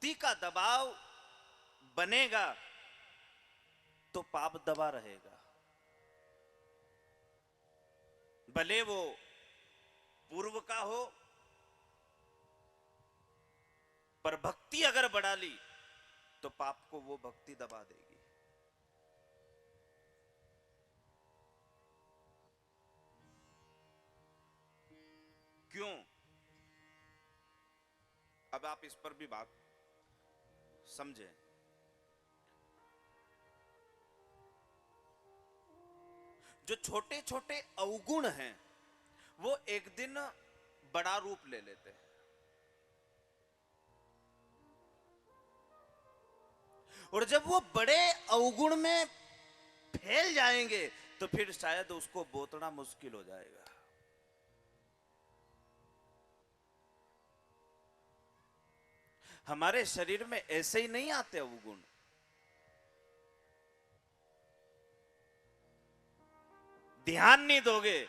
भक्ति का दबाव बनेगा तो पाप दबा रहेगा। भले वो पूर्व का हो, पर भक्ति अगर बढ़ा ली तो पाप को वो भक्ति दबा देगी। क्यों? अब आप इस पर भी बात समझें। जो छोटे छोटे अवगुण हैं वो एक दिन बड़ा रूप ले लेते हैं, और जब वो बड़े अवगुण में फैल जाएंगे तो फिर शायद उसको बोतना मुश्किल हो जाएगा। हमारे शरीर में ऐसे ही नहीं आते अवगुण। ध्यान नहीं दोगे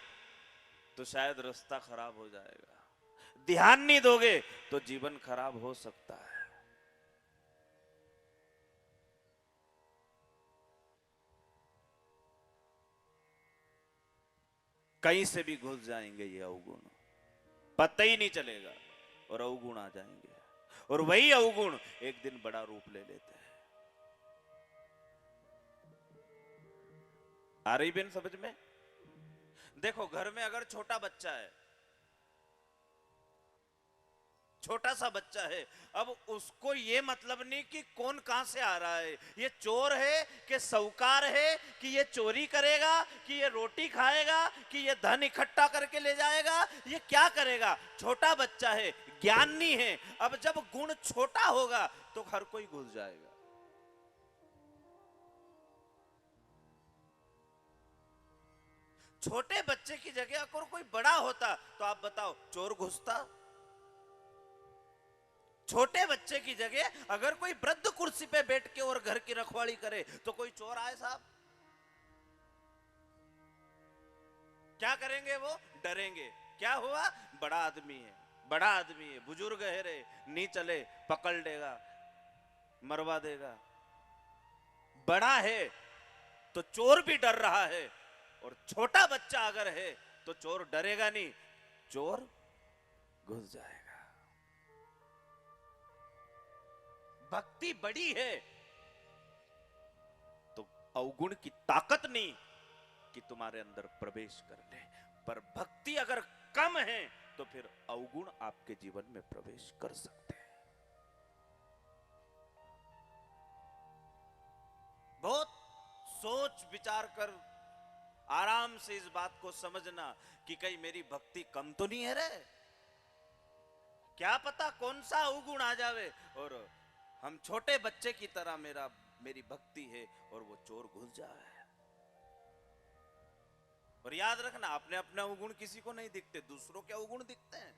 तो शायद रास्ता खराब हो जाएगा, ध्यान नहीं दोगे तो जीवन खराब हो सकता है। कहीं से भी घुस जाएंगे ये अवगुण, पता ही नहीं चलेगा और अवगुण आ जाएंगे, और वही अवगुण एक दिन बड़ा रूप ले लेते हैं। आ रही बेन समझ में? देखो, घर में अगर छोटा बच्चा है, छोटा सा बच्चा है, अब उसको ये मतलब नहीं कि कौन कहां से आ रहा है, ये चोर है कि साहूकार है, कि ये चोरी करेगा, कि ये रोटी खाएगा, कि ये धन इकट्ठा करके ले जाएगा, ये क्या करेगा। छोटा बच्चा है, ज्ञान नहीं है। अब जब गुण छोटा होगा तो हर कोई घुस जाएगा। छोटे बच्चे की जगह अगर कोई बड़ा होता तो आप बताओ, चोर घुसता? छोटे बच्चे की जगह अगर कोई वृद्ध कुर्सी पे बैठ के और घर की रखवाली करे तो कोई चोर आए साहब? क्या करेंगे वो? डरेंगे। क्या हुआ? बड़ा आदमी है, बड़ा आदमी है, बुजुर्ग है रे, नहीं चले पकड़ लेगा, मरवा देगा। बड़ा है तो चोर भी डर रहा है, और छोटा बच्चा अगर है तो चोर डरेगा नहीं, चोर घुस जाएगा। भक्ति बड़ी है तो अवगुण की ताकत नहीं कि तुम्हारे अंदर प्रवेश कर ले, पर भक्ति अगर कम है तो फिर अवगुण आपके जीवन में प्रवेश कर सकते हैं। बहुत सोच विचार कर आराम से इस बात को समझना कि कहीं मेरी भक्ति कम तो नहीं है रे। क्या पता कौन सा अवगुण आ जावे और हम छोटे बच्चे की तरह मेरी भक्ति है और वो चोर घुस जाए। और याद रखना, अपने अपने अवगुण किसी को नहीं दिखते, दूसरों के अवगुण दिखते हैं,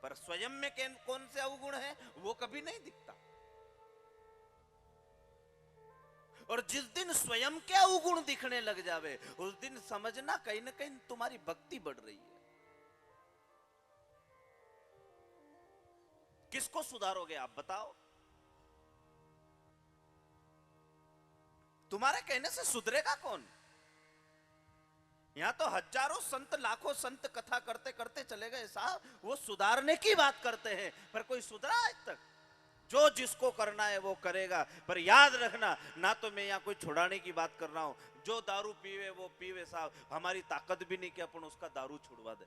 पर स्वयं में कौन से अवगुण है वो कभी नहीं दिखता। और जिस दिन स्वयं के अवगुण दिखने लग जावे उस दिन समझना कहीं ना कहीं तुम्हारी भक्ति बढ़ रही है। किसको सुधारोगे आप बताओ? तुम्हारे कहने से सुधरेगा कौन? यहां तो हजारों संत, लाखों संत कथा करते करते चले गए साहब, वो सुधारने की बात करते हैं, पर कोई सुधरा आज तक? जो जिसको करना है वो करेगा, पर याद रखना, ना तो मैं यहाँ कोई छुड़ाने की बात कर रहा हूं। जो दारू पीवे वो पीवे साहब, हमारी ताकत भी नहीं कि अपन उसका दारू छुड़वा दे।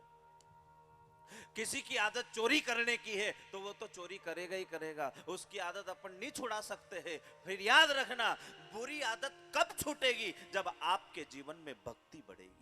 किसी की आदत चोरी करने की है तो वो तो चोरी करेगा ही करेगा, उसकी आदत अपन नहीं छुड़ा सकते हैं। फिर याद रखना, बुरी आदत कब छूटेगी? जब आपके जीवन में भक्ति बढ़ेगी।